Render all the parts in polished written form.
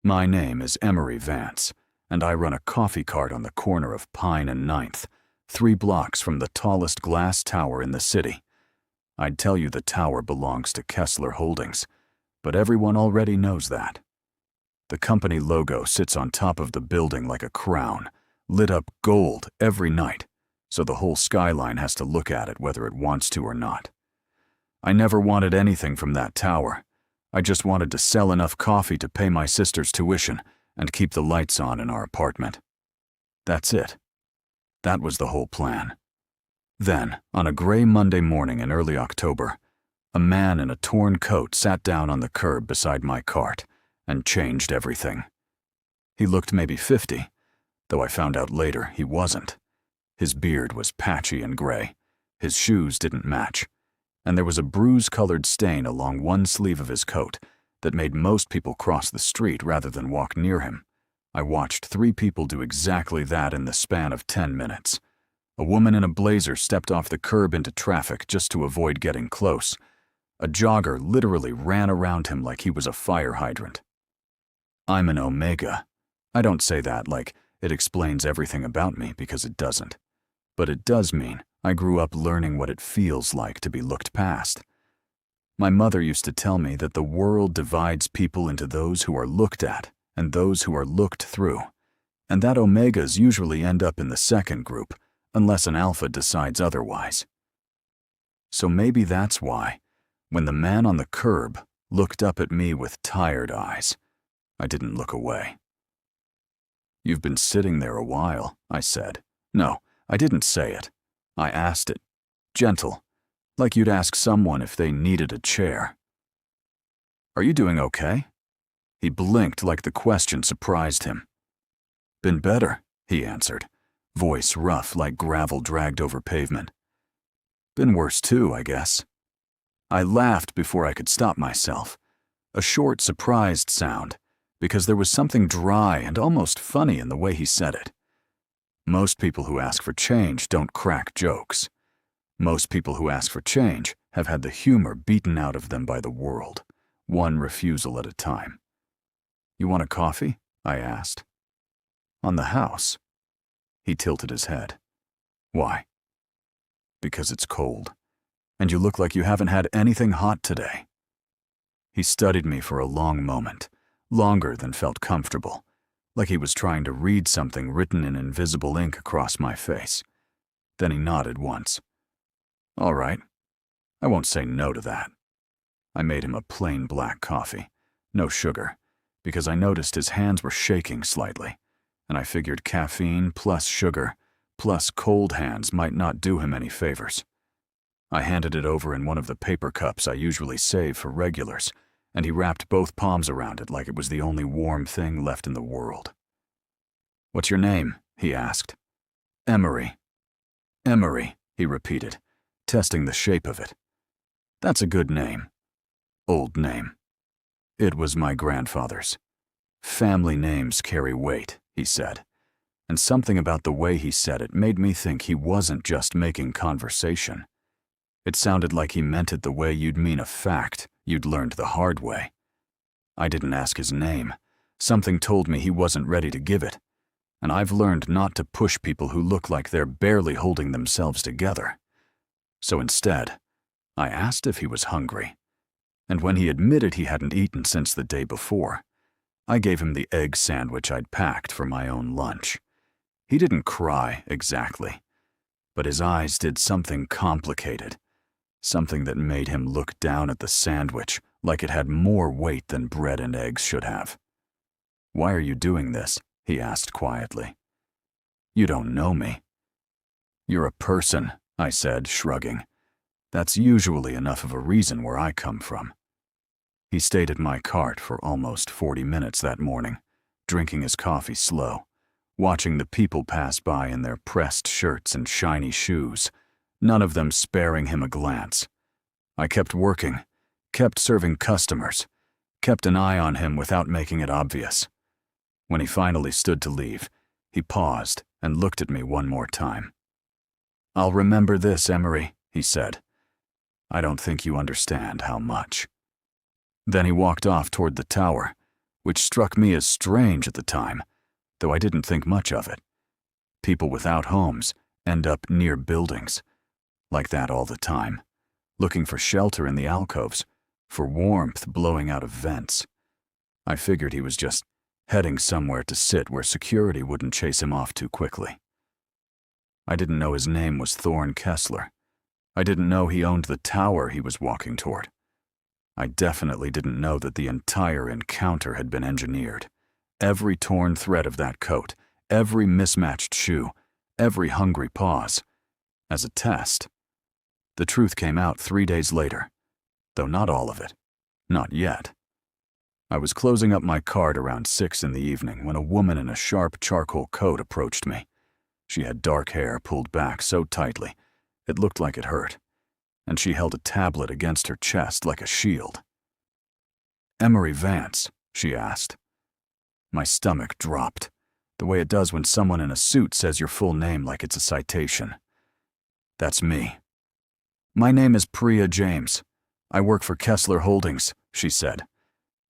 My name is Emery Vance, and I run a coffee cart on the corner of Pine and Ninth, 3 blocks from the tallest glass tower in the city. I'd tell you the tower belongs to Kessler Holdings, but everyone already knows that. The company logo sits on top of the building like a crown, lit up gold every night, so the whole skyline has to look at it whether it wants to or not. I never wanted anything from that tower. I just wanted to sell enough coffee to pay my sister's tuition and keep the lights on in our apartment. That's it. That was the whole plan. Then, on a gray Monday morning in early October, a man in a torn coat sat down on the curb beside my cart and changed everything. He looked maybe 50, though I found out later he wasn't. His beard was patchy and gray, his shoes didn't match, and there was a bruise-colored stain along one sleeve of his coat that made most people cross the street rather than walk near him. I watched 3 people do exactly that in the span of 10 minutes. A woman in a blazer stepped off the curb into traffic just to avoid getting close. A jogger literally ran around him like he was a fire hydrant. I'm an Omega. I don't say that like it explains everything about me, because it doesn't. But it does mean I grew up learning what it feels like to be looked past. My mother used to tell me that the world divides people into those who are looked at and those who are looked through, and that Omegas usually end up in the second group, unless an alpha decides otherwise. So maybe that's why, when the man on the curb looked up at me with tired eyes, I didn't look away. "You've been sitting there a while," I said. No, I didn't say it. I asked it, gentle, like you'd ask someone if they needed a chair. "Are you doing okay?" He blinked like the question surprised him. "Been better," he answered, voice rough like gravel dragged over pavement. "Been worse too, I guess." I laughed before I could stop myself, a short, surprised sound, because there was something dry and almost funny in the way he said it. Most people who ask for change don't crack jokes. Most people who ask for change have had the humor beaten out of them by the world, one refusal at a time. "You want a coffee?" I asked. "On the house." He tilted his head. "Why?" "Because it's cold, and you look like you haven't had anything hot today." He studied me for a long moment, longer than felt comfortable, like he was trying to read something written in invisible ink across my face. Then he nodded once. "All right, I won't say no to that." I made him a plain black coffee, no sugar, because I noticed his hands were shaking slightly, and I figured caffeine plus sugar plus cold hands might not do him any favors. I handed it over in one of the paper cups I usually save for regulars, and he wrapped both palms around it like it was the only warm thing left in the world. "What's your name?" he asked. "Emery." "Emery," he repeated, testing the shape of it. "That's a good name. Old name." "It was my grandfather's. Family names carry weight," he said, and something about the way he said it made me think he wasn't just making conversation. It sounded like he meant it the way you'd mean a fact you'd learned the hard way. I didn't ask his name. Something told me he wasn't ready to give it, and I've learned not to push people who look like they're barely holding themselves together. So instead, I asked if he was hungry, and when he admitted he hadn't eaten since the day before, I gave him the egg sandwich I'd packed for my own lunch. He didn't cry exactly, but his eyes did something complicated, something that made him look down at the sandwich like it had more weight than bread and eggs should have. "Why are you doing this?" he asked quietly. "You don't know me." "You're a person," I said, shrugging. "That's usually enough of a reason where I come from." He stayed at my cart for almost 40 minutes that morning, drinking his coffee slow, watching the people pass by in their pressed shirts and shiny shoes, none of them sparing him a glance. I kept working, kept serving customers, kept an eye on him without making it obvious. When he finally stood to leave, he paused and looked at me one more time. "I'll remember this, Emery," he said. "I don't think you understand how much." Then he walked off toward the tower, which struck me as strange at the time, though I didn't think much of it. People without homes end up near buildings, like that all the time, looking for shelter in the alcoves, for warmth blowing out of vents. I figured he was just heading somewhere to sit where security wouldn't chase him off too quickly. I didn't know his name was Thorne Kessler. I didn't know he owned the tower he was walking toward. I definitely didn't know that the entire encounter had been engineered. Every torn thread of that coat, every mismatched shoe, every hungry pause, as a test. The truth came out 3 days later, though not all of it. Not yet. I was closing up my cart around 6 in the evening when a woman in a sharp charcoal coat approached me. She had dark hair pulled back so tightly, it looked like it hurt, and she held a tablet against her chest like a shield. "Emery Vance?" she asked. My stomach dropped, the way it does when someone in a suit says your full name like it's a citation. "That's me." "My name is Priya James. I work for Kessler Holdings," she said.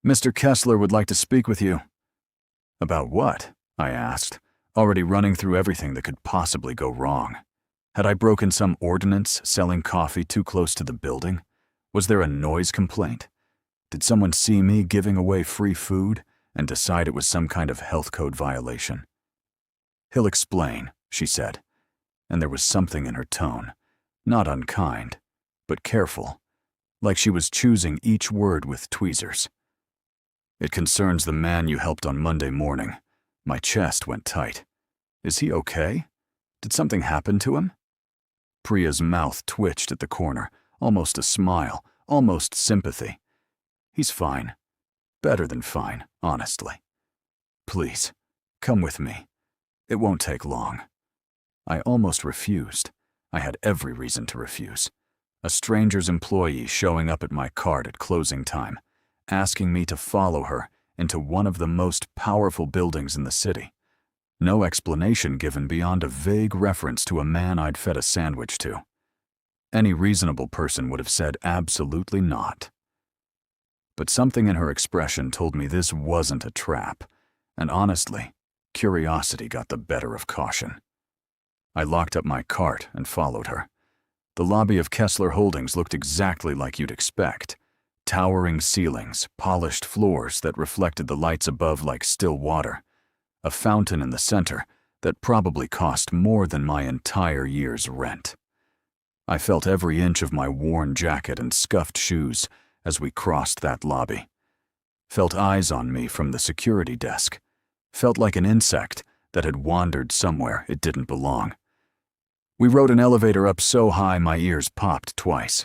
"Mr. Kessler would like to speak with you." "About what?" I asked, already running through everything that could possibly go wrong. Had I broken some ordinance selling coffee too close to the building? Was there a noise complaint? Did someone see me giving away free food and decide it was some kind of health code violation? "He'll explain," she said, and there was something in her tone, not unkind, but careful, like she was choosing each word with tweezers. "It concerns the man you helped on Monday morning." My chest went tight. "Is he okay? Did something happen to him?" Priya's mouth twitched at the corner, almost a smile, almost sympathy. "He's fine. Better than fine, honestly. Please, come with me. It won't take long." I almost refused. I had every reason to refuse. A stranger's employee showing up at my cart at closing time, asking me to follow her into one of the most powerful buildings in the city. No explanation given beyond a vague reference to a man I'd fed a sandwich to. Any reasonable person would have said absolutely not. But something in her expression told me this wasn't a trap, and honestly, curiosity got the better of caution. I locked up my cart and followed her. The lobby of Kessler Holdings looked exactly like you'd expect. Towering ceilings, polished floors that reflected the lights above like still water, a fountain in the center that probably cost more than my entire year's rent. I felt every inch of my worn jacket and scuffed shoes as we crossed that lobby. Felt eyes on me from the security desk. Felt like an insect that had wandered somewhere it didn't belong. We rode an elevator up so high my ears popped twice.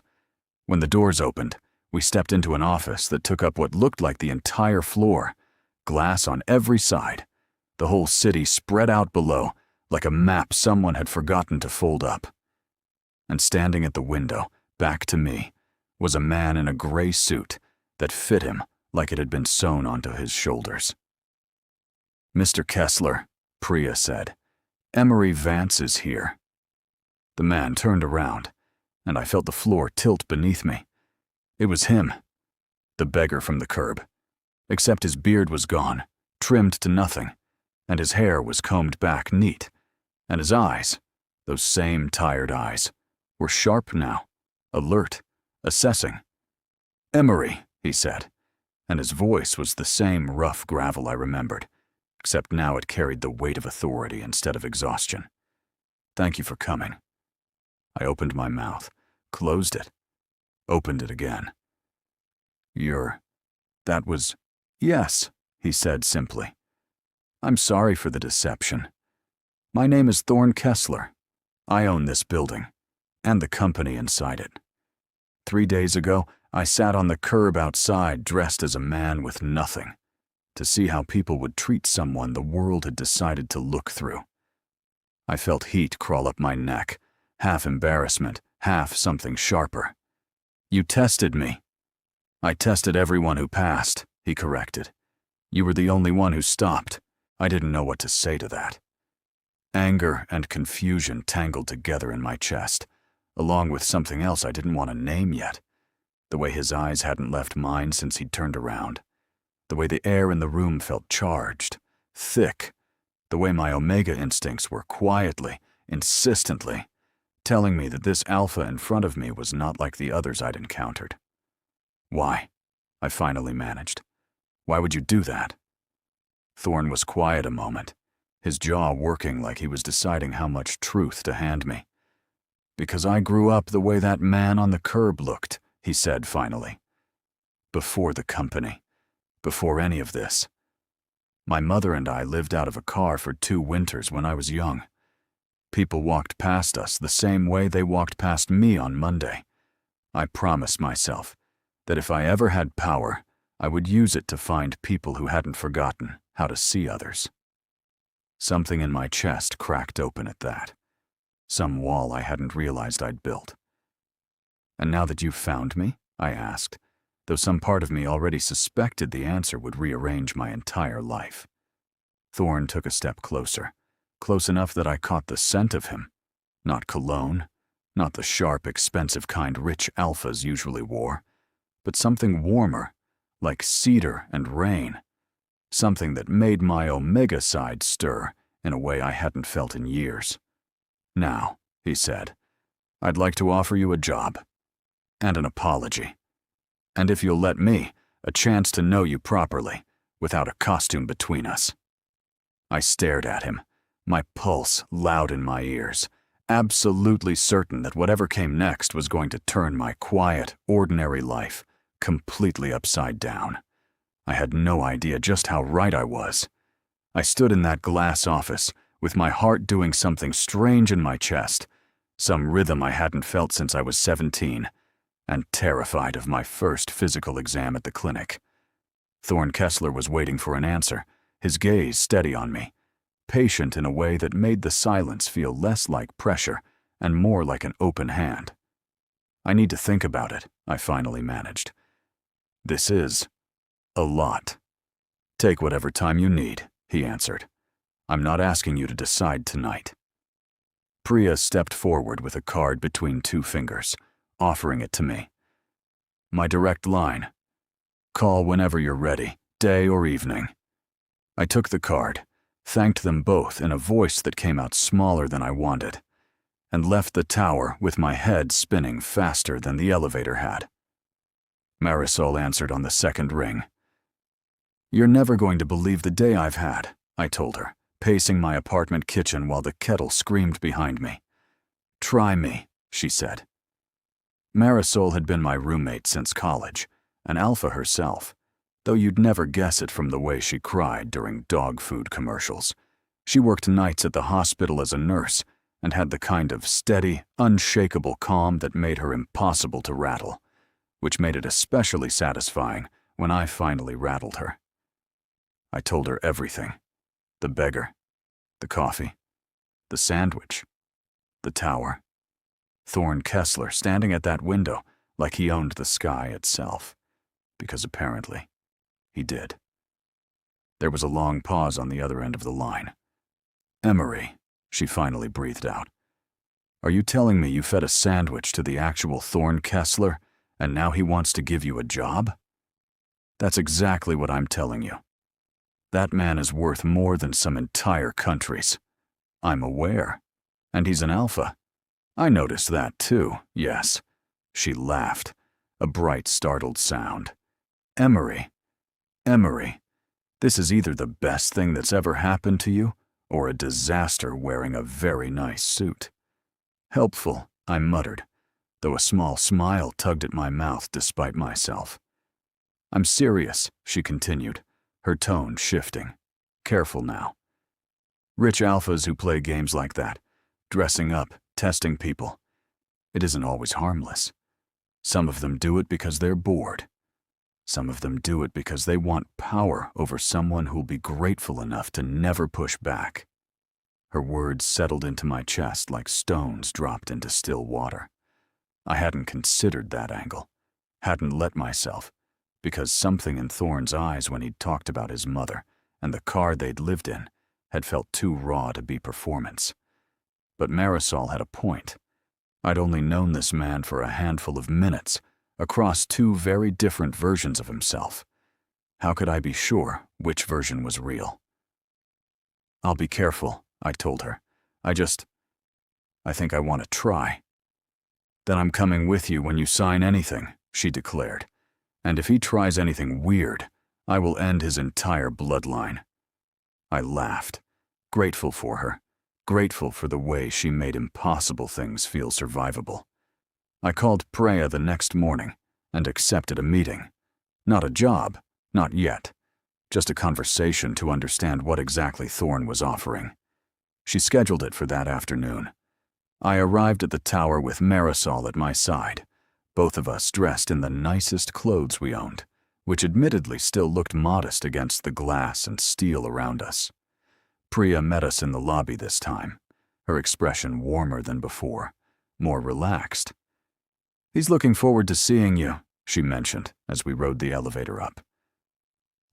When the doors opened, we stepped into an office that took up what looked like the entire floor, glass on every side, the whole city spread out below like a map someone had forgotten to fold up. And standing at the window, back to me, was a man in a gray suit that fit him like it had been sewn onto his shoulders. "Mr. Kessler," Priya said, "Emery Vance is here." The man turned around, and I felt the floor tilt beneath me. It was him, the beggar from the curb, except his beard was gone, trimmed to nothing, and his hair was combed back neat, and his eyes, those same tired eyes, were sharp now, alert, assessing. "Emery," he said, and his voice was the same rough gravel I remembered, except now it carried the weight of authority instead of exhaustion. "Thank you for coming." I opened my mouth, closed it, opened it again. That was, yes," he said simply. "I'm sorry for the deception. My name is Thorne Kessler. I own this building, and the company inside it. 3 days ago, I sat on the curb outside dressed as a man with nothing, to see how people would treat someone the world had decided to look through. I felt heat crawl up my neck, half embarrassment, half something sharper. "You tested me." "I tested everyone who passed," he corrected. "You were the only one who stopped." I didn't know what to say to that. Anger and confusion tangled together in my chest, along with something else I didn't want to name yet, the way his eyes hadn't left mine since he'd turned around. The way the air in the room felt charged, thick. The way my Omega instincts were quietly, insistently, telling me that this alpha in front of me was not like the others I'd encountered. Why? I finally managed. Why would you do that? Thorne was quiet a moment, his jaw working like he was deciding how much truth to hand me. Because I grew up the way that man on the curb looked, he said finally. Before the company. Before any of this. My mother and I lived out of a car for 2 winters when I was young. People walked past us the same way they walked past me on Monday. I promised myself that if I ever had power, I would use it to find people who hadn't forgotten how to see others. Something in my chest cracked open at that. Some wall I hadn't realized I'd built. And now that you've found me? I asked, though some part of me already suspected the answer would rearrange my entire life. Thorne took a step closer, close enough that I caught the scent of him. Not cologne, not the sharp, expensive kind rich alphas usually wore, but something warmer, like cedar and rain. Something that made my Omega side stir in a way I hadn't felt in years. Now, he said, I'd like to offer you a job. And an apology. And if you'll let me, a chance to know you properly, without a costume between us. I stared at him, my pulse loud in my ears, absolutely certain that whatever came next was going to turn my quiet, ordinary life completely upside down. I had no idea just how right I was. I stood in that glass office, with my heart doing something strange in my chest, some rhythm I hadn't felt since I was 17, and terrified of my first physical exam at the clinic. Thorne Kessler was waiting for an answer, his gaze steady on me, patient in a way that made the silence feel less like pressure and more like an open hand. I need to think about it, I finally managed. This is a lot. Take whatever time you need, he answered. I'm not asking you to decide tonight. Priya stepped forward with a card between 2 fingers, offering it to me. My direct line. Call whenever you're ready, day or evening. I took the card, thanked them both in a voice that came out smaller than I wanted, and left the tower with my head spinning faster than the elevator had. Marisol answered on the 2nd ring. You're never going to believe the day I've had, I told her, pacing my apartment kitchen while the kettle screamed behind me. Try me, she said. Marisol had been my roommate since college, an alpha herself, though you'd never guess it from the way she cried during dog food commercials. She worked nights at the hospital as a nurse and had the kind of steady, unshakable calm that made her impossible to rattle, which made it especially satisfying when I finally rattled her. I told her everything. The beggar, the coffee, the sandwich, the tower. Thorne Kessler standing at that window like he owned the sky itself, because apparently he did. There was a long pause on the other end of the line. Emery, she finally breathed out. Are you telling me you fed a sandwich to the actual Thorne Kessler, and now he wants to give you a job? That's exactly what I'm telling you. That man is worth more than some entire countries. I'm aware. And he's an alpha. I noticed that too, yes. She laughed, a bright, startled sound. Emery, this is either the best thing that's ever happened to you, or a disaster wearing a very nice suit. Helpful, I muttered, though a small smile tugged at my mouth despite myself. I'm serious, she continued, her tone shifting. Careful now. Rich alphas who play games like that, dressing up, testing people. It isn't always harmless. Some of them do it because they're bored. Some of them do it because they want power over someone who'll be grateful enough to never push back. Her words settled into my chest like stones dropped into still water. I hadn't considered that angle, hadn't let myself, because something in Thorne's eyes when he'd talked about his mother and the car they'd lived in had felt too raw to be performance. But Marisol had a point. I'd only known this man for a handful of minutes, across 2 very different versions of himself. How could I be sure which version was real? I'll be careful, I told her. I think I want to try. Then I'm coming with you when you sign anything, she declared. And if he tries anything weird, I will end his entire bloodline. I laughed, grateful for her, grateful for the way she made impossible things feel survivable. I called Preya the next morning and accepted a meeting. Not a job, not yet. Just a conversation to understand what exactly Thorn was offering. She scheduled it for that afternoon. I arrived at the tower with Marisol at my side, both of us dressed in the nicest clothes we owned, which admittedly still looked modest against the glass and steel around us. Preya met us in the lobby this time, her expression warmer than before, more relaxed. "He's looking forward to seeing you," she mentioned as we rode the elevator up.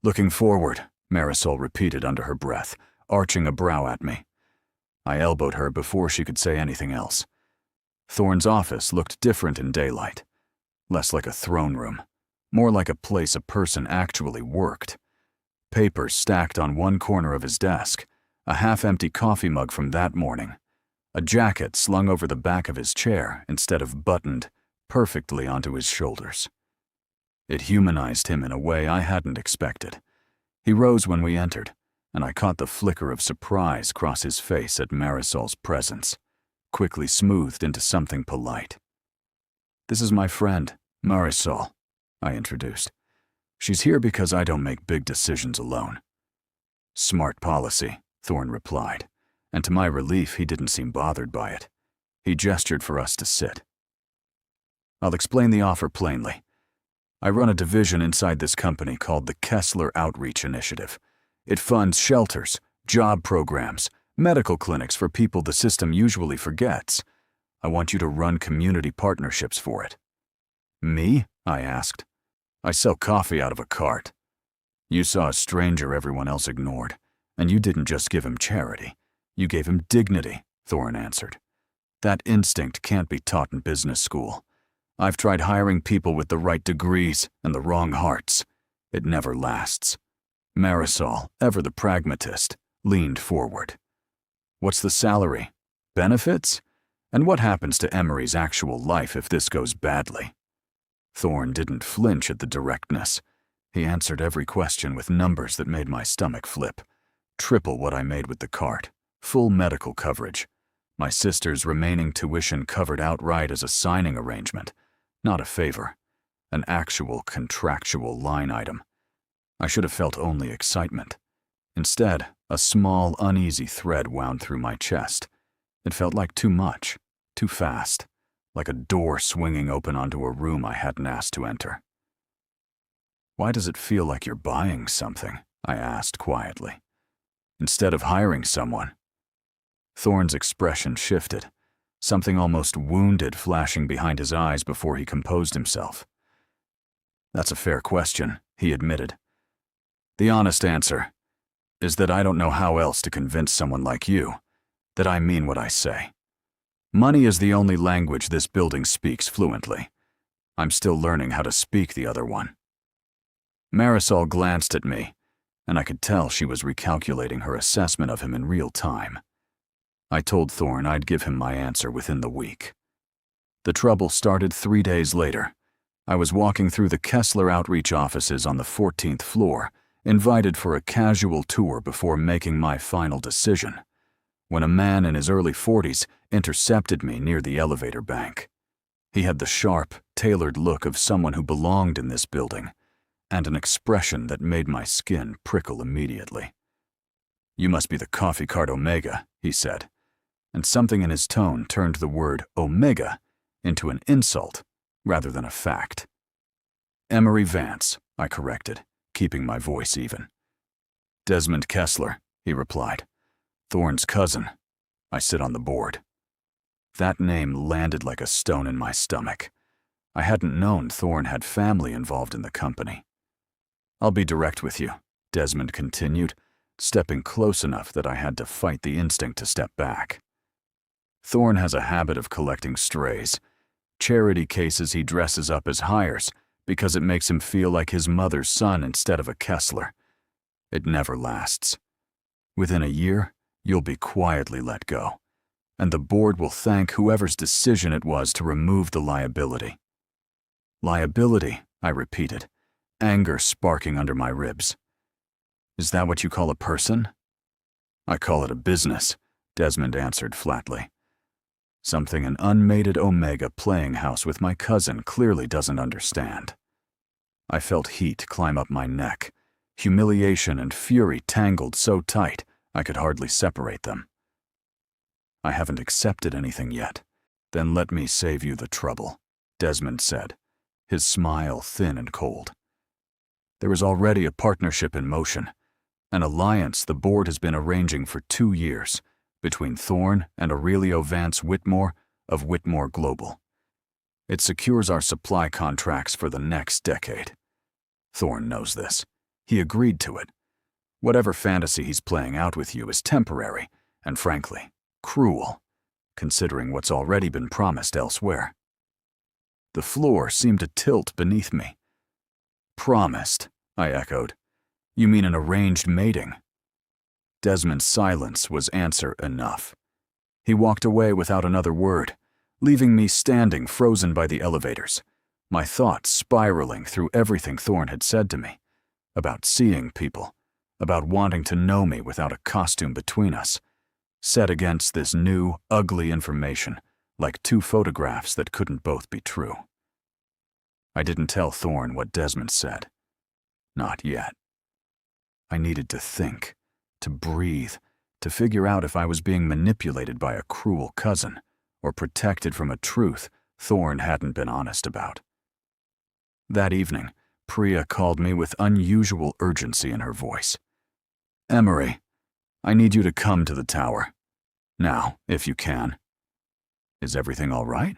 "Looking forward," Marisol repeated under her breath, arching a brow at me. I elbowed her before she could say anything else. Thorn's office looked different in daylight. Less like a throne room, more like a place a person actually worked. Papers stacked on one corner of his desk, a half-empty coffee mug from that morning, a jacket slung over the back of his chair instead of buttoned perfectly onto his shoulders. It humanized him in a way I hadn't expected. He rose when we entered, and I caught the flicker of surprise cross his face at Marisol's presence, quickly smoothed into something polite. "This is my friend, Marisol," I introduced. "She's here because I don't make big decisions alone." "Smart policy," Thorn replied, and to my relief he didn't seem bothered by it. He gestured for us to sit. "I'll explain the offer plainly. I run a division inside this company called the Kessler Outreach Initiative. It funds shelters, job programs, medical clinics for people the system usually forgets. I want you to run community partnerships for it." "Me?" I asked. "I sell coffee out of a cart." "You saw a stranger everyone else ignored, and you didn't just give him charity. You gave him dignity," Thorn answered. "That instinct can't be taught in business school. I've tried hiring people with the right degrees and the wrong hearts. It never lasts." Marisol, ever the pragmatist, leaned forward. "What's the salary? Benefits? And what happens to Emery's actual life if this goes badly?" Thorn didn't flinch at the directness. He answered every question with numbers that made my stomach flip. Triple what I made with the cart. Full medical coverage. My sister's remaining tuition covered outright as a signing arrangement. Not a favor. An actual contractual line item. I should have felt only excitement. Instead, a small, uneasy thread wound through my chest. It felt like too much, too fast, like a door swinging open onto a room I hadn't asked to enter. "Why does it feel like you're buying something?" I asked quietly. "Instead of hiring someone." Thorn's expression shifted, something almost wounded flashing behind his eyes before he composed himself. "That's a fair question," he admitted. "The honest answer is that I don't know how else to convince someone like you that I mean what I say. Money is the only language this building speaks fluently. I'm still learning how to speak the other one." Marisol glanced at me, and I could tell she was recalculating her assessment of him in real time. I told Thorn I'd give him my answer within the week. The trouble started 3 days later. I was walking through the Kessler Outreach offices on the 14th floor, invited for a casual tour before making my final decision, when a man in his early 40s intercepted me near the elevator bank. He had the sharp, tailored look of someone who belonged in this building, and an expression that made my skin prickle immediately. "You must be the coffee cart Omega," he said, and something in his tone turned the word Omega into an insult rather than a fact. "Emery Vance," I corrected, keeping my voice even. "Desmond Kessler," he replied. "Thorn's cousin. I sit on the board." That name landed like a stone in my stomach. I hadn't known Thorn had family involved in the company. "I'll be direct with you," Desmond continued, stepping close enough that I had to fight the instinct to step back. "Thorn has a habit of collecting strays. Charity cases he dresses up as hires, because it makes him feel like his mother's son instead of a Kessler. It never lasts. Within a year, you'll be quietly let go, and the board will thank whoever's decision it was to remove the liability. Liability, I repeated, anger sparking under my ribs. Is that what you call a person? I call it a business, Desmond answered flatly. Something an unmated Omega playing house with my cousin clearly doesn't understand. I felt heat climb up my neck, humiliation and fury tangled so tight I could hardly separate them. I haven't accepted anything yet. Then let me save you the trouble, Desmond said, his smile thin and cold. There is already a partnership in motion, an alliance the board has been arranging for 2 years between Thorne and Aurelio Vance Whitmore of Whitmore Global. It secures our supply contracts for the next decade. Thorne knows this. He agreed to it. Whatever fantasy he's playing out with you is temporary and, frankly, cruel, considering what's already been promised elsewhere. The floor seemed to tilt beneath me. Promised, I echoed. You mean an arranged mating? Desmond's silence was answer enough. He walked away without another word, leaving me standing frozen by the elevators, my thoughts spiraling through everything Thorne had said to me, about seeing people, about wanting to know me without a costume between us, set against this new, ugly information, like 2 photographs that couldn't both be true. I didn't tell Thorne what Desmond said. Not yet. I needed to think, to breathe, to figure out if I was being manipulated by a cruel cousin or protected from a truth Thorne hadn't been honest about. That evening, Priya called me with unusual urgency in her voice. Emery, I need you to come to the tower. Now, if you can. Is everything all right?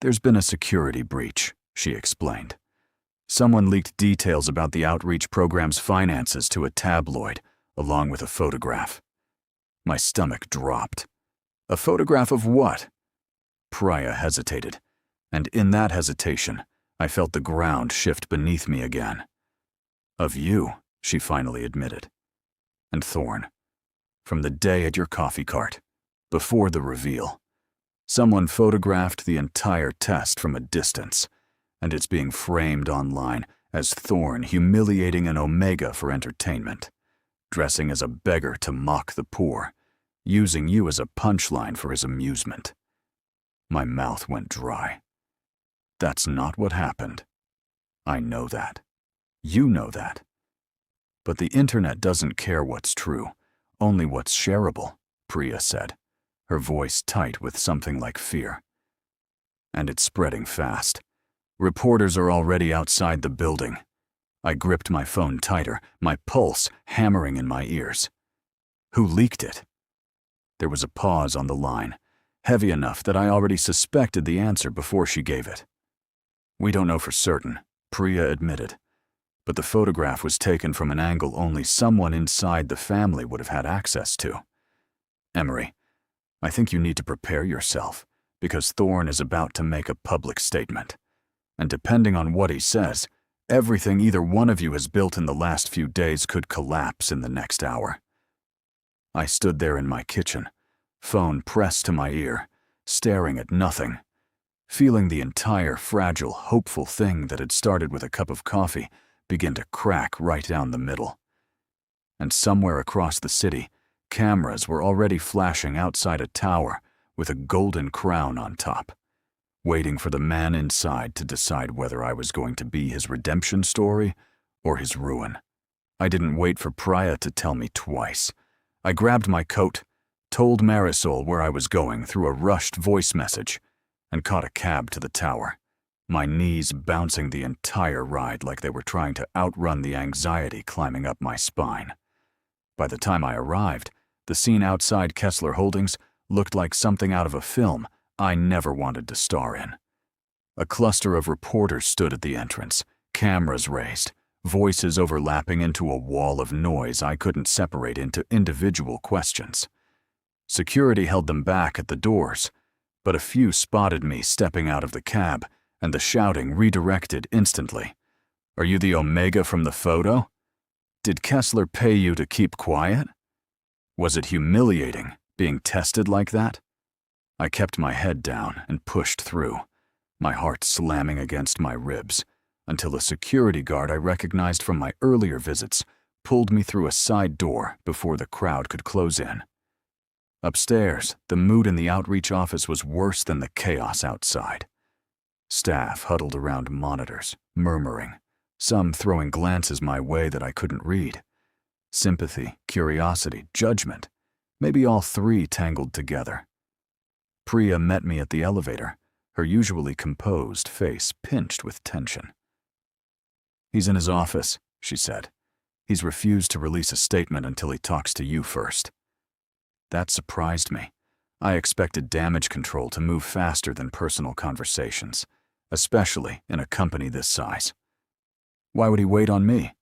There's been a security breach, she explained. Someone leaked details about the outreach program's finances to a tabloid, along with a photograph. My stomach dropped. A photograph of what? Priya hesitated, and in that hesitation, I felt the ground shift beneath me again. Of you, she finally admitted. And Thorne. From the day at your coffee cart, before the reveal. Someone photographed the entire test from a distance, and it's being framed online as Thorne humiliating an Omega for entertainment, dressing as a beggar to mock the poor, using you as a punchline for his amusement. My mouth went dry. That's not what happened. I know that. You know that. But the internet doesn't care what's true, only what's shareable, Priya said, her voice tight with something like fear. And it's spreading fast. Reporters are already outside the building. I gripped my phone tighter, my pulse hammering in my ears. Who leaked it? There was a pause on the line, heavy enough that I already suspected the answer before she gave it. We don't know for certain, Priya admitted, but the photograph was taken from an angle only someone inside the family would have had access to. Emery, I think you need to prepare yourself, because Thorne is about to make a public statement. And depending on what he says, everything either one of you has built in the last few days could collapse in the next hour. I stood there in my kitchen, phone pressed to my ear, staring at nothing, feeling the entire fragile, hopeful thing that had started with a cup of coffee begin to crack right down the middle. And somewhere across the city, cameras were already flashing outside a tower with a golden crown on top, waiting for the man inside to decide whether I was going to be his redemption story or his ruin. I didn't wait for Priya to tell me twice. I grabbed my coat, told Marisol where I was going through a rushed voice message, and caught a cab to the tower, my knees bouncing the entire ride like they were trying to outrun the anxiety climbing up my spine. By the time I arrived, the scene outside Kessler Holdings looked like something out of a film I never wanted to star in. A cluster of reporters stood at the entrance, cameras raised, voices overlapping into a wall of noise I couldn't separate into individual questions. Security held them back at the doors, but a few spotted me stepping out of the cab and the shouting redirected instantly. "Are you the Omega from the photo? Did Kessler pay you to keep quiet? Was it humiliating, being tested like that?" I kept my head down and pushed through, my heart slamming against my ribs, until a security guard I recognized from my earlier visits pulled me through a side door before the crowd could close in. Upstairs, the mood in the outreach office was worse than the chaos outside. Staff huddled around monitors, murmuring, some throwing glances my way that I couldn't read. Sympathy, curiosity, judgment, maybe all three tangled together. Priya met me at the elevator, her usually composed face pinched with tension. "He's in his office," she said. "He's refused to release a statement until he talks to you first." That surprised me. I expected damage control to move faster than personal conversations, especially in a company this size. "Why would he wait on me?"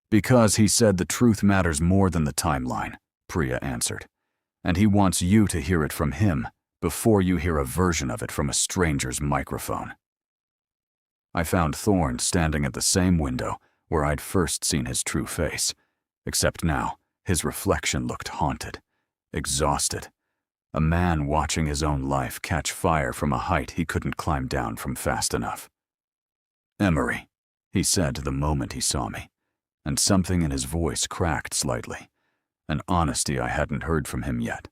"Because he said the truth matters more than the timeline," Priya answered. "And he wants you to hear it from him before you hear a version of it from a stranger's microphone." I found Thorne standing at the same window where I'd first seen his true face, except now his reflection looked haunted, exhausted, a man watching his own life catch fire from a height he couldn't climb down from fast enough. "Emery," he said the moment he saw me, and something in his voice cracked slightly, an honesty I hadn't heard from him yet.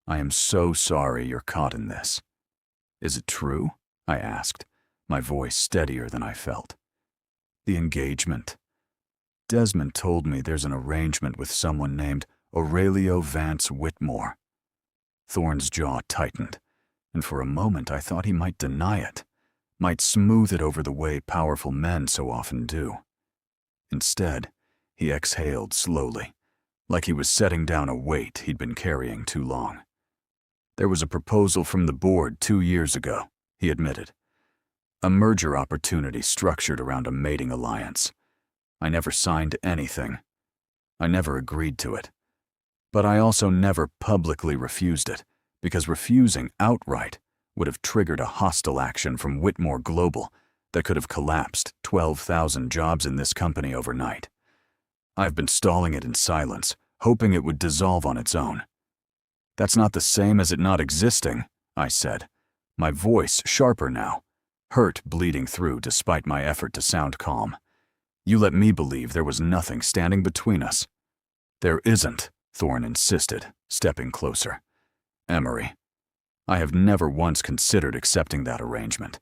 "I am so sorry you're caught in this." "Is it true?" I asked, my voice steadier than I felt. "The engagement. Desmond told me there's an arrangement with someone named Aurelio Vance Whitmore." Thorne's jaw tightened, and for a moment I thought he might deny it, might smooth it over the way powerful men so often do. Instead, he exhaled slowly, like he was setting down a weight he'd been carrying too long. "There was a proposal from the board 2 years ago," he admitted. "A merger opportunity structured around a mating alliance. I never signed anything. I never agreed to it. But I also never publicly refused it, because refusing outright would have triggered a hostile action from Whitmore Global that could have collapsed 12,000 jobs in this company overnight. I've been stalling it in silence, hoping it would dissolve on its own." "That's not the same as it not existing," I said, my voice sharper now, hurt bleeding through despite my effort to sound calm. "You let me believe there was nothing standing between us." "There isn't," Thorne insisted, stepping closer. "Emery, I have never once considered accepting that arrangement.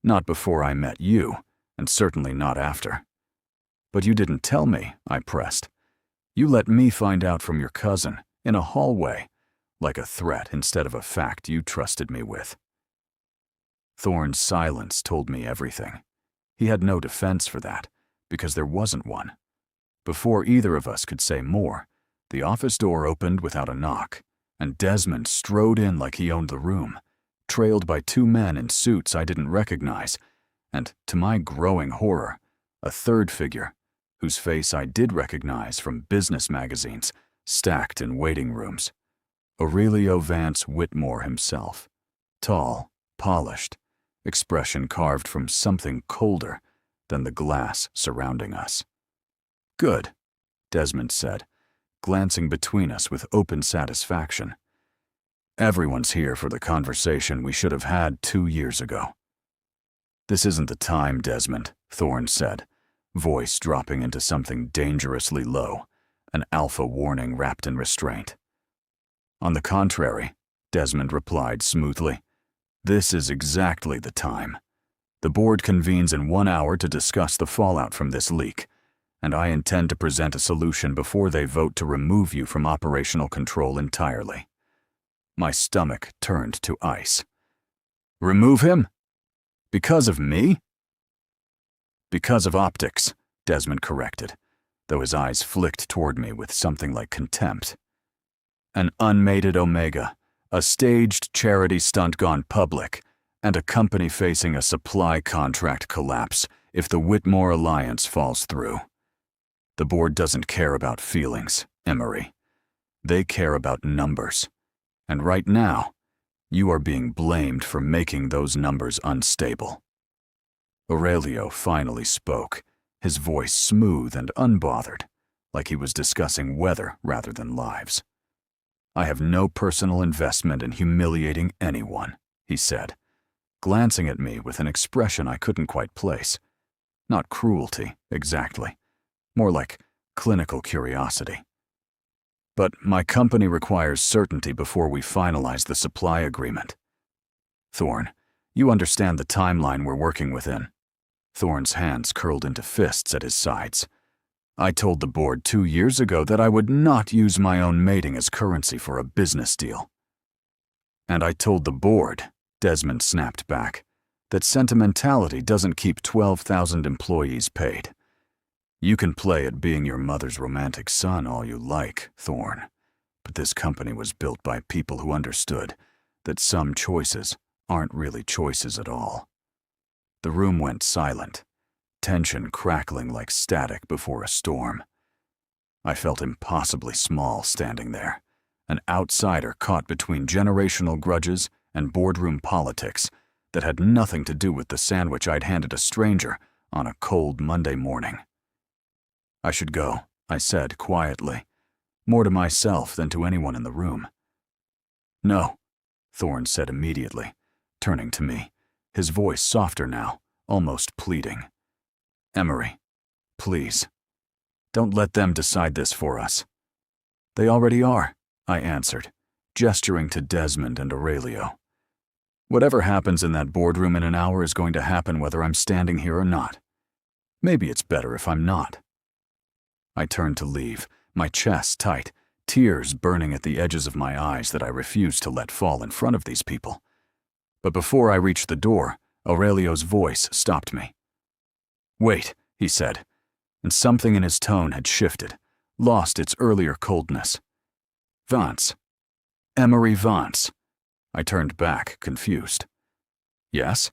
Not before I met you, and certainly not after." "But you didn't tell me," I pressed. "You let me find out from your cousin, in a hallway, like a threat instead of a fact you trusted me with." Thorne's silence told me everything. He had no defense for that, because there wasn't one. Before either of us could say more, the office door opened without a knock, and Desmond strode in like he owned the room, trailed by 2 men in suits I didn't recognize, and, to my growing horror, a third figure, whose face I did recognize from business magazines stacked in waiting rooms. Aurelio Vance Whitmore himself. Tall, polished, expression carved from something colder than the glass surrounding us. "Good," Desmond said, glancing between us with open satisfaction. "Everyone's here for the conversation we should have had 2 years ago." "This isn't the time, Desmond," Thorne said, voice dropping into something dangerously low, an alpha warning wrapped in restraint. "On the contrary," Desmond replied smoothly, "this is exactly the time. The board convenes in 1 hour to discuss the fallout from this leak, and I intend to present a solution before they vote to remove you from operational control entirely." My stomach turned to ice. "Remove him? Because of me?" "Because of optics," Desmond corrected, though his eyes flicked toward me with something like contempt. "An unmated Omega, a staged charity stunt gone public, and a company facing a supply contract collapse if the Whitmore alliance falls through. The board doesn't care about feelings, Emery. They care about numbers. And right now, You are being blamed for making those numbers unstable." Aurelio finally spoke, his voice smooth and unbothered, like he was discussing weather rather than lives. "I have no personal investment in humiliating anyone," he said, glancing at me with an expression I couldn't quite place. Not cruelty, exactly. More like clinical curiosity. "But my company requires certainty before we finalize the supply agreement." "Thorne, you understand the timeline we're working within." Thorne's hands curled into fists at his sides. "I told the board 2 years ago that I would not use my own mating as currency for a business deal." "And I told the board," Desmond snapped back, "that sentimentality doesn't keep 12,000 employees paid. You can play at being your mother's romantic son all you like, Thorne, but this company was built by people who understood that some choices aren't really choices at all." The room went silent, tension crackling like static before a storm. I felt impossibly small standing there, an outsider caught between generational grudges and boardroom politics that had nothing to do with the sandwich I'd handed a stranger on a cold Monday morning. "I should go," I said quietly, more to myself than to anyone in the room. "No," Thorne said immediately, turning to me, his voice softer now, almost pleading. "Emery, please, don't let them decide this for us." "They already are," I answered, gesturing to Desmond and Aurelio. "Whatever happens in that boardroom in an hour is going to happen whether I'm standing here or not. Maybe it's better if I'm not." I turned to leave, my chest tight, tears burning at the edges of my eyes that I refused to let fall in front of these people. But before I reached the door, Aurelio's voice stopped me. "Wait," he said, and something in his tone had shifted, lost its earlier coldness. "Vance. Emery Vance." I turned back, confused. "Yes?"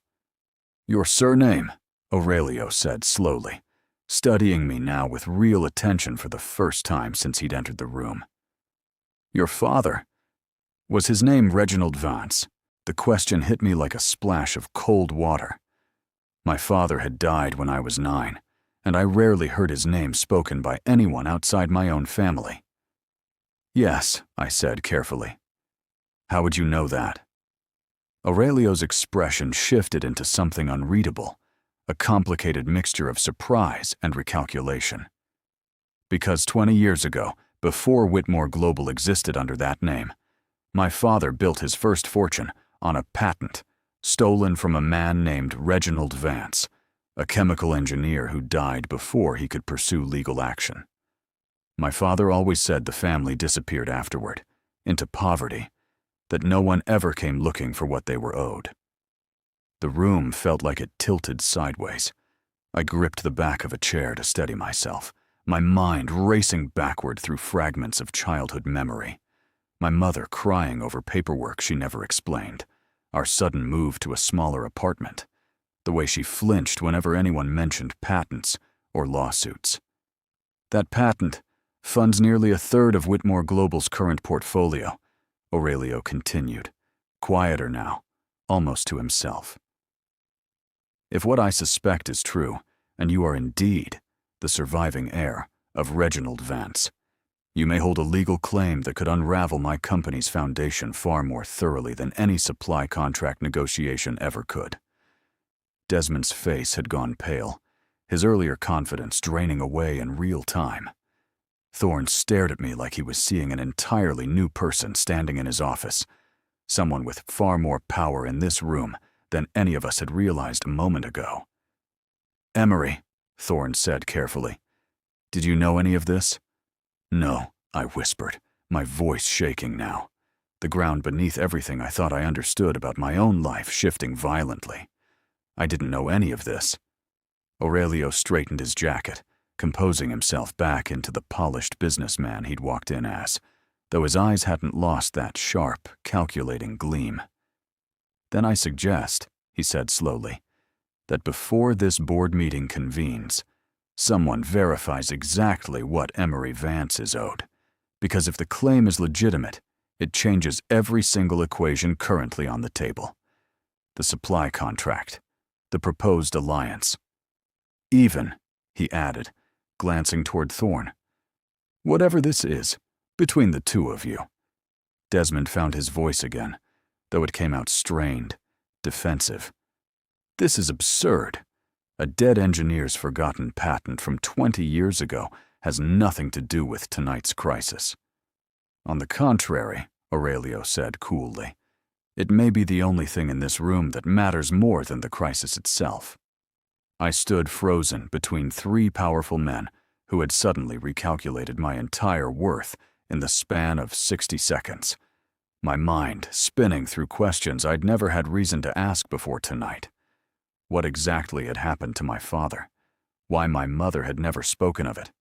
"Your surname," Aurelio said slowly, studying me now with real attention for the first time since he'd entered the room. "Your father. Was his name Reginald Vance?" The question hit me like a splash of cold water. My father had died when I was 9, and I rarely heard his name spoken by anyone outside my own family. "Yes," I said carefully. "How would you know that?" Aurelio's expression shifted into something unreadable, a complicated mixture of surprise and recalculation. "Because 20 years ago, before Whitmore Global existed under that name, my father built his first fortune on a patent stolen from a man named Reginald Vance, a chemical engineer who died before he could pursue legal action. My father always said the family disappeared afterward, into poverty, that no one ever came looking for what they were owed." The room felt like it tilted sideways. I gripped the back of a chair to steady myself, my mind racing backward through fragments of childhood memory. My mother crying over paperwork she never explained, our sudden move to a smaller apartment, the way she flinched whenever anyone mentioned patents or lawsuits. "That patent funds nearly 1/3 of Whitmore Global's current portfolio," Aurelio continued, quieter now, almost to himself. "If what I suspect is true, and you are indeed the surviving heir of Reginald Vance, you may hold a legal claim that could unravel my company's foundation far more thoroughly than any supply contract negotiation ever could." Desmond's face had gone pale, his earlier confidence draining away in real time. Thorne stared at me like he was seeing an entirely new person standing in his office, someone with far more power in this room than any of us had realized a moment ago. "Emery," Thorne said carefully, "did you know any of this?" "No," I whispered, my voice shaking now, the ground beneath everything I thought I understood about my own life shifting violently. "I didn't know any of this." Aurelio straightened his jacket, composing himself back into the polished businessman he'd walked in as, though his eyes hadn't lost that sharp, calculating gleam. "Then I suggest," he said slowly, "that before this board meeting convenes, someone verifies exactly what Emery Vance is owed, because if the claim is legitimate, It changes every single equation currently on the table. The supply contract, the proposed alliance. Even, he added, glancing toward Thorne. Whatever this is, between the two of you. Desmond found his voice again, though it came out strained, defensive. This is absurd. A dead engineer's forgotten patent from 20 years ago has nothing to do with tonight's crisis. On the contrary, Aurelio said coolly, it may be the only thing in this room that matters more than the crisis itself. I stood frozen between three powerful men who had suddenly recalculated my entire worth in the span of 60 seconds, my mind spinning through questions I'd never had reason to ask before tonight. What exactly had happened to my father? Why my mother had never spoken of it?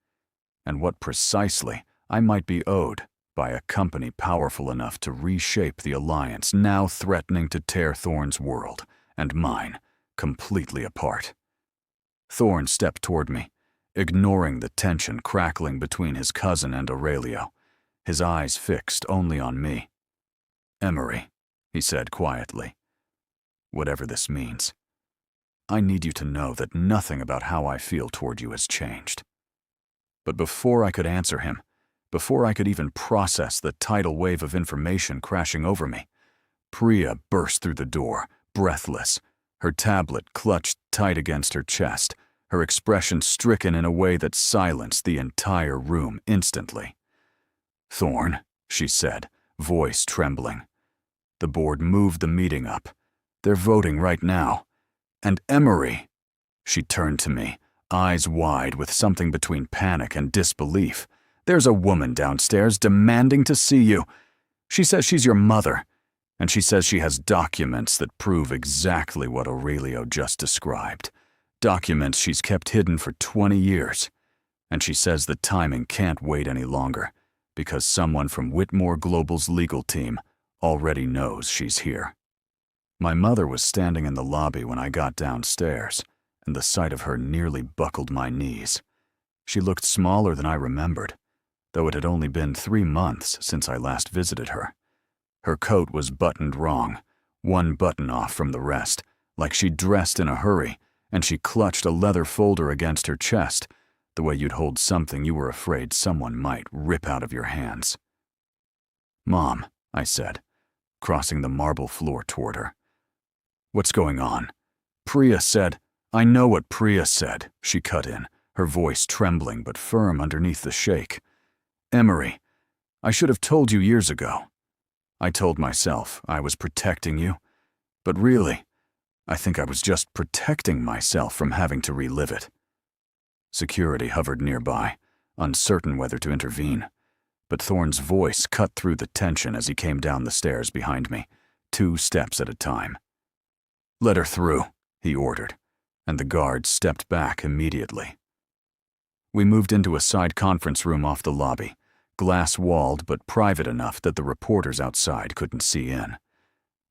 And what precisely I might be owed by a company powerful enough to reshape the alliance now threatening to tear Thorne's world, and mine, completely apart. Thorne stepped toward me, ignoring the tension crackling between his cousin and Aurelio, his eyes fixed only on me. Emery, he said quietly, whatever this means, I need you to know that nothing about how I feel toward you has changed. But before I could answer him, before I could even process the tidal wave of information crashing over me, Priya burst through the door, breathless, her tablet clutched tight against her chest, her expression stricken in a way that silenced the entire room instantly. Thorne, she said, voice trembling. The board moved the meeting up. They're voting right now. And Emery, she turned to me, eyes wide with something between panic and disbelief. There's a woman downstairs demanding to see you. She says she's your mother, and she says she has documents that prove exactly what Aurelio just described. Documents she's kept hidden for 20 years. And she says the timing can't wait any longer, because someone from Whitmore Global's legal team already knows she's here. My mother was standing in the lobby when I got downstairs, and the sight of her nearly buckled my knees. She looked smaller than I remembered, though it had only been 3 months since I last visited her. Her coat was buttoned wrong, one button off from the rest, like she'd dressed in a hurry, and she clutched a leather folder against her chest, the way you'd hold something you were afraid someone might rip out of your hands. Mom, I said, crossing the marble floor toward her. What's going on? Priya said, I know what Priya said, she cut in, her voice trembling but firm underneath the shake. Emery, I should have told you years ago. I told myself I was protecting you, but really, I think I was just protecting myself from having to relive it. Security hovered nearby, uncertain whether to intervene, but Thorne's voice cut through the tension as he came down the stairs behind me, 2 steps at a time. Let her through, he ordered, and the guards stepped back immediately. We moved into a side conference room off the lobby, glass-walled but private enough that the reporters outside couldn't see in.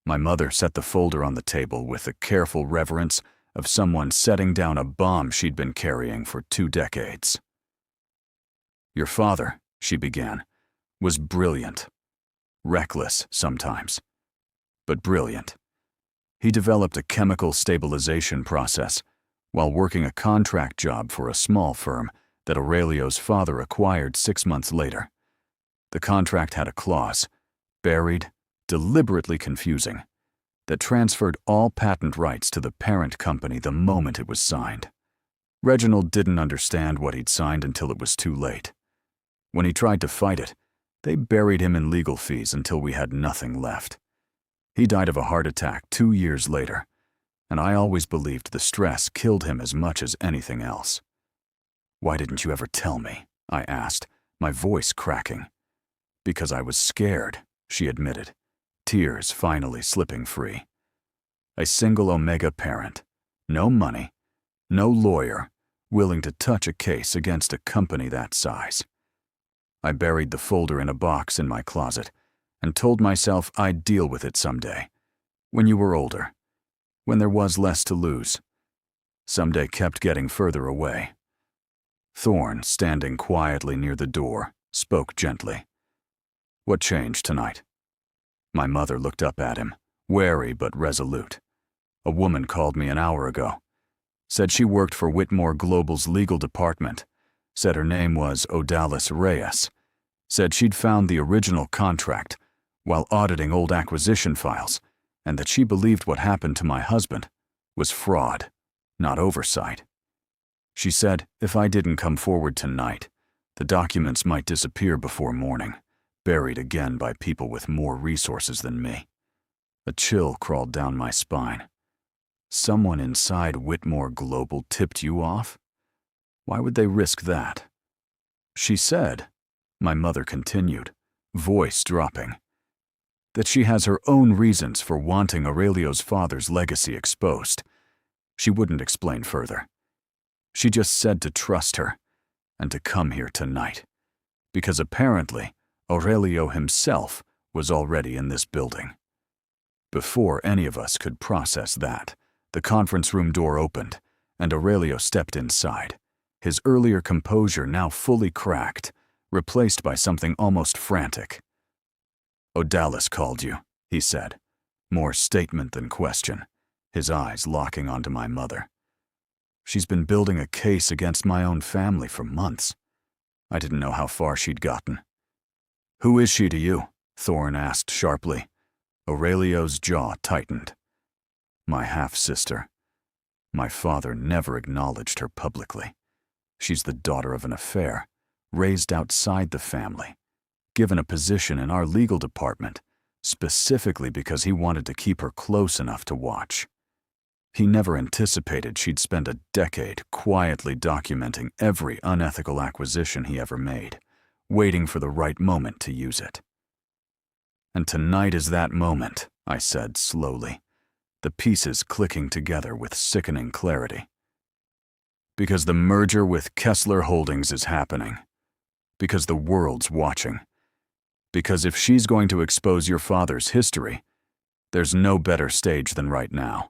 My mother set the folder on the table with the careful reverence of someone setting down a bomb she'd been carrying for 2 decades. Your father, she began, was brilliant. Reckless sometimes, but brilliant. He developed a chemical stabilization process while working a contract job for a small firm that Aurelio's father acquired 6 months later. The contract had a clause, buried, deliberately confusing, that transferred all patent rights to the parent company the moment it was signed. Reginald didn't understand what he'd signed until it was too late. When he tried to fight it, they buried him in legal fees until we had nothing left. He died of a heart attack 2 years later, and I always believed the stress killed him as much as anything else. Why didn't you ever tell me? I asked, my voice cracking. Because I was scared, she admitted, tears finally slipping free. A single Omega parent, no money, no lawyer, willing to touch a case against a company that size. I buried the folder in a box in my closet and told myself I'd deal with it someday, when you were older, when there was less to lose. Someday kept getting further away. Thorne, standing quietly near the door, spoke gently. What changed tonight? My mother looked up at him, wary but resolute. A woman called me an hour ago. Said she worked for Whitmore Global's legal department. Said her name was Odalis Reyes. Said she'd found the original contract while auditing old acquisition files, and that she believed what happened to my husband was fraud, not oversight. She said if I didn't come forward tonight, the documents might disappear before morning, buried again by people with more resources than me. A chill crawled down my spine. Someone inside Whitmore Global tipped you off? Why would they risk that? She said, my mother continued, voice dropping, that she has her own reasons for wanting Aurelio's father's legacy exposed. She wouldn't explain further. She just said to trust her and to come here tonight, because apparently Aurelio himself was already in this building. Before any of us could process that, the conference room door opened and Aurelio stepped inside, his earlier composure now fully cracked, replaced by something almost frantic. Odalis called you, he said, more statement than question, his eyes locking onto my mother. She's been building a case against my own family for months. I didn't know how far she'd gotten. Who is she to you? Thorne asked sharply. Aurelio's jaw tightened. My half-sister. My father never acknowledged her publicly. She's the daughter of an affair, raised outside the family, given a position in our legal department, specifically because he wanted to keep her close enough to watch. He never anticipated she'd spend a decade quietly documenting every unethical acquisition he ever made, waiting for the right moment to use it. And tonight is that moment, I said slowly, the pieces clicking together with sickening clarity. Because the merger with Kessler Holdings is happening. Because the world's watching. Because if she's going to expose your father's history, there's no better stage than right now.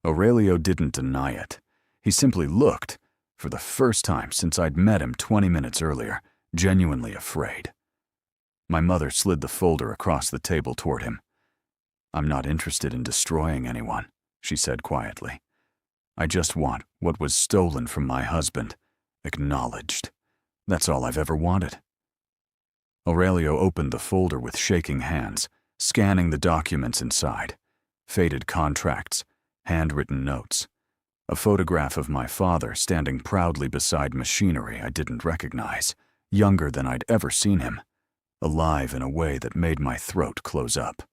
Aurelio didn't deny it. He simply looked, for the first time since I'd met him 20 minutes earlier, genuinely afraid. My mother slid the folder across the table toward him. I'm not interested in destroying anyone, she said quietly. I just want what was stolen from my husband, acknowledged. That's all I've ever wanted. Aurelio opened the folder with shaking hands, scanning the documents inside. Faded contracts, handwritten notes. A photograph of my father standing proudly beside machinery I didn't recognize, younger than I'd ever seen him, alive in a way that made my throat close up.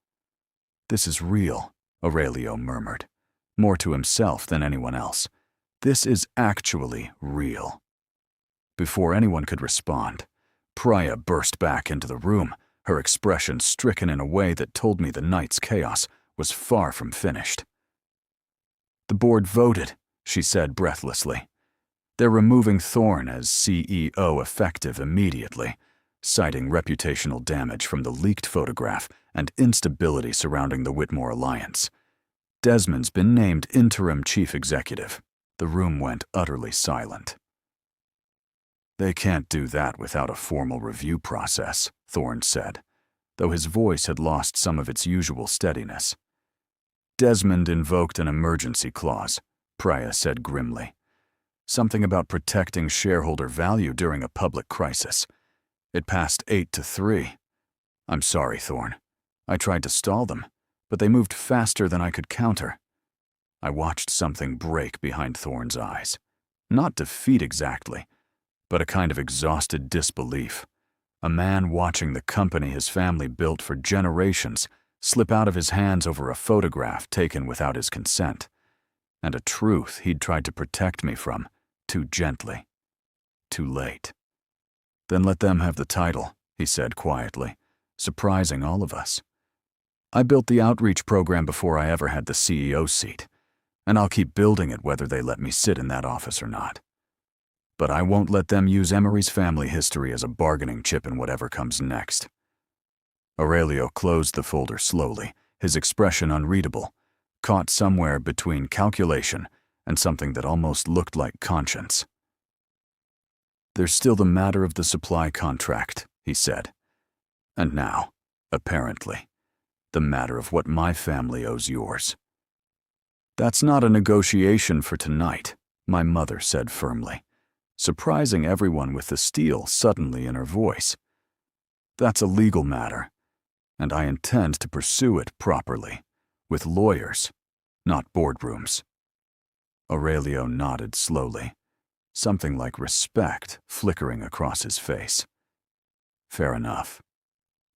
This is real, Aurelio murmured, more to himself than anyone else. This is actually real. Before anyone could respond, Priya burst back into the room, her expression stricken in a way that told me the night's chaos was far from finished. The board voted, she said breathlessly. They're removing Thorne as CEO effective immediately, citing reputational damage from the leaked photograph and instability surrounding the Whitmore alliance. Desmond's been named interim chief executive. The room went utterly silent. They can't do that without a formal review process, Thorne said, though his voice had lost some of its usual steadiness. Desmond invoked an emergency clause, Priya said grimly. Something about protecting shareholder value during a public crisis. It passed 8-3. I'm sorry, Thorne. I tried to stall them, but they moved faster than I could counter. I watched something break behind Thorne's eyes. Not defeat exactly, but a kind of exhausted disbelief. A man watching the company his family built for generations slip out of his hands over a photograph taken without his consent, and a truth he'd tried to protect me from, too gently, too late. Then let them have the title, he said quietly, surprising all of us. I built the outreach program before I ever had the CEO seat, and I'll keep building it whether they let me sit in that office or not. But I won't let them use Emery's family history as a bargaining chip in whatever comes next. Aurelio closed the folder slowly, his expression unreadable, caught somewhere between calculation and something that almost looked like conscience. There's still the matter of the supply contract, he said. And now, apparently, the matter of what my family owes yours. That's not a negotiation for tonight, my mother said firmly, surprising everyone with the steel suddenly in her voice. That's a legal matter, and I intend to pursue it properly, with lawyers, not boardrooms. Aurelio nodded slowly, something like respect flickering across his face. Fair enough.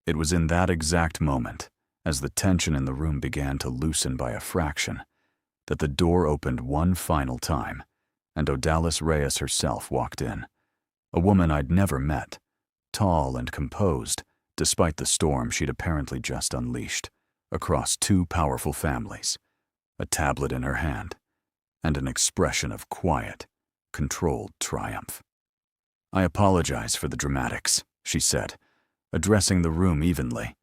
It was in that exact moment, as the tension in the room began to loosen by a fraction, that the door opened one final time, and Odalis Reyes herself walked in, a woman I'd never met, tall and composed, despite the storm she'd apparently just unleashed, across two powerful families, a tablet in her hand, and an expression of quiet, controlled triumph. I apologize for the dramatics, she said, addressing the room evenly,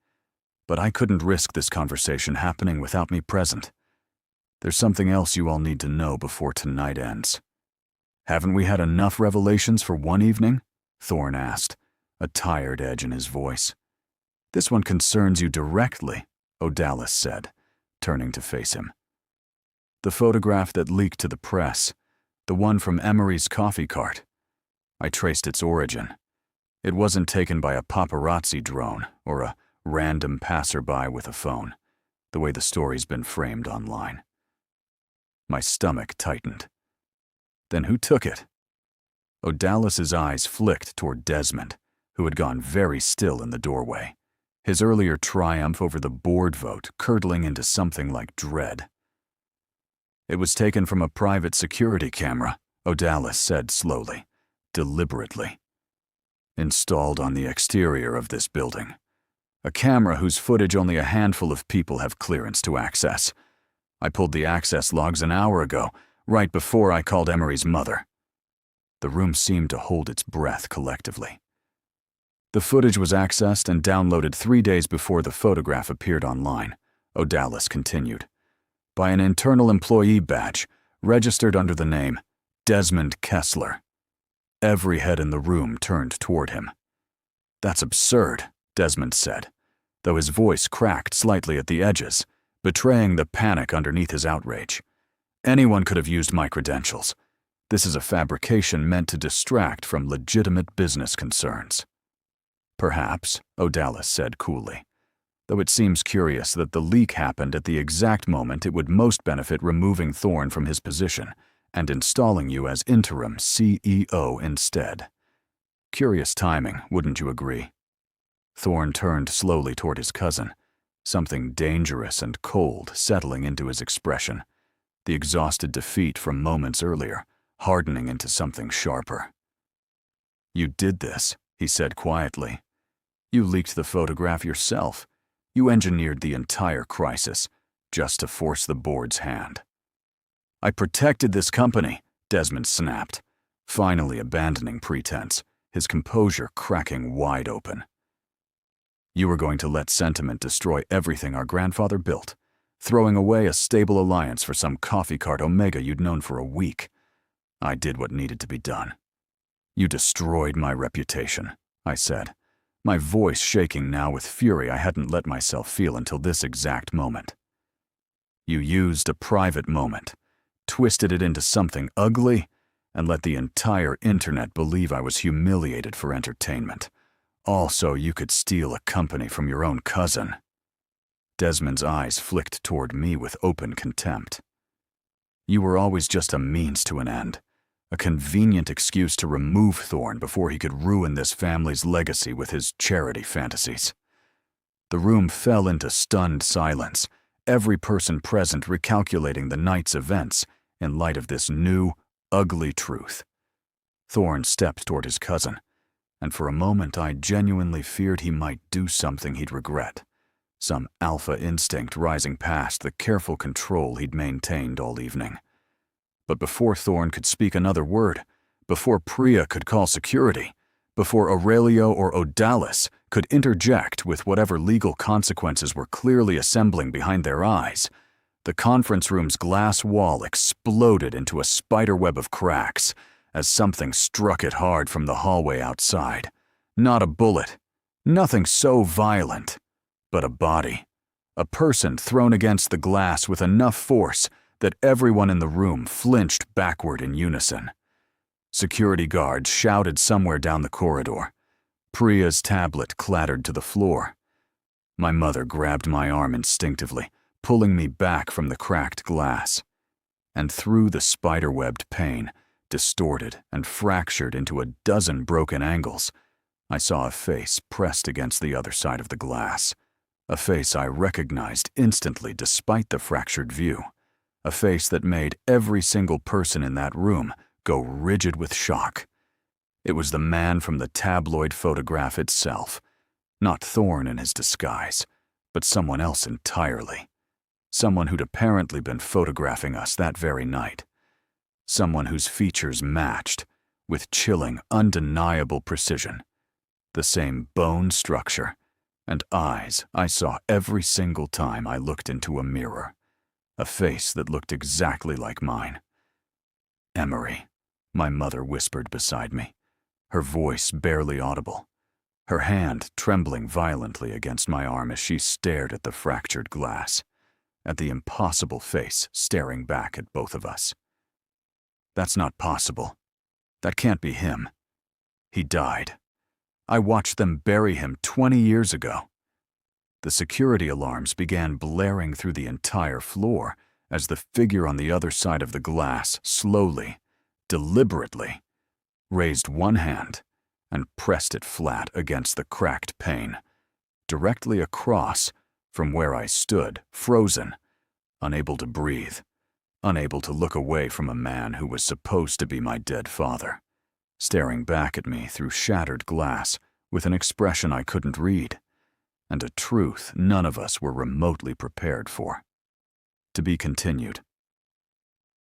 but I couldn't risk this conversation happening without me present. There's something else you all need to know before tonight ends. Haven't we had enough revelations for one evening? Thorne asked, a tired edge in his voice. This one concerns you directly, Odalis said, turning to face him. The photograph that leaked to the press, the one from Emery's coffee cart. I traced its origin. It wasn't taken by a paparazzi drone or a random passerby with a phone, the way the story's been framed online. My stomach tightened. Then who took it? Odalis's eyes flicked toward Desmond, who had gone very still in the doorway, his earlier triumph over the board vote curdling into something like dread. It was taken from a private security camera, Odalis said slowly, deliberately. Installed on the exterior of this building. A camera whose footage only a handful of people have clearance to access. I pulled the access logs an hour ago, right before I called Emery's mother. The room seemed to hold its breath collectively. The footage was accessed and downloaded 3 days before the photograph appeared online, Odalis continued, by an internal employee badge registered under the name Desmond Kessler. Every head in the room turned toward him. That's absurd, Desmond said, though his voice cracked slightly at the edges, betraying the panic underneath his outrage. Anyone could have used my credentials. This is a fabrication meant to distract from legitimate business concerns. Perhaps, Odalis said coolly, though it seems curious that the leak happened at the exact moment it would most benefit removing Thorne from his position and installing you as interim CEO instead. Curious timing, wouldn't you agree? Thorne turned slowly toward his cousin, something dangerous and cold settling into his expression, the exhausted defeat from moments earlier hardening into something sharper. You did this, he said quietly. You leaked the photograph yourself. You engineered the entire crisis just to force the board's hand. I protected this company, Desmond snapped, finally abandoning pretense, his composure cracking wide open. You were going to let sentiment destroy everything our grandfather built, throwing away a stable alliance for some coffee cart Omega you'd known for a week. I did what needed to be done. You destroyed my reputation, I said, my voice shaking now with fury I hadn't let myself feel until this exact moment. You used a private moment, twisted it into something ugly, and let the entire internet believe I was humiliated for entertainment. All so you could steal a company from your own cousin. Desmond's eyes flicked toward me with open contempt. You were always just a means to an end, a convenient excuse to remove Thorne before he could ruin this family's legacy with his charity fantasies. The room fell into stunned silence, every person present recalculating the night's events in light of this new, ugly truth. Thorne stepped toward his cousin, and for a moment I genuinely feared he might do something he'd regret, some alpha instinct rising past the careful control he'd maintained all evening. But before Thorne could speak another word, before Priya could call security, before Aurelio or Odalis could interject with whatever legal consequences were clearly assembling behind their eyes, the conference room's glass wall exploded into a spiderweb of cracks as something struck it hard from the hallway outside. Not a bullet, nothing so violent, but a body, A person thrown against the glass with enough force that everyone in the room flinched backward in unison. Security guards shouted somewhere down the corridor. Priya's tablet clattered to the floor. My mother grabbed my arm instinctively, pulling me back from the cracked glass. And through the spider-webbed pane, distorted and fractured into a dozen broken angles, I saw a face pressed against the other side of the glass. A face I recognized instantly despite the fractured view. A face that made every single person in that room go rigid with shock. It was the man from the tabloid photograph itself. Not Thorne in his disguise, but someone else entirely. Someone who'd apparently been photographing us that very night. Someone whose features matched, with chilling, undeniable precision. The same bone structure and eyes I saw every single time I looked into a mirror. A face that looked exactly like mine. "Emery," my mother whispered beside me, her voice barely audible, her hand trembling violently against my arm as she stared at the fractured glass, at the impossible face staring back at both of us. "That's not possible. That can't be him. He died. I watched them bury him 20 years ago." The security alarms began blaring through the entire floor as the figure on the other side of the glass slowly, deliberately, raised one hand and pressed it flat against the cracked pane, directly across from where I stood, frozen, unable to breathe, unable to look away from a man who was supposed to be my dead father, staring back at me through shattered glass with an expression I couldn't read, and a truth none of us were remotely prepared for. To be continued.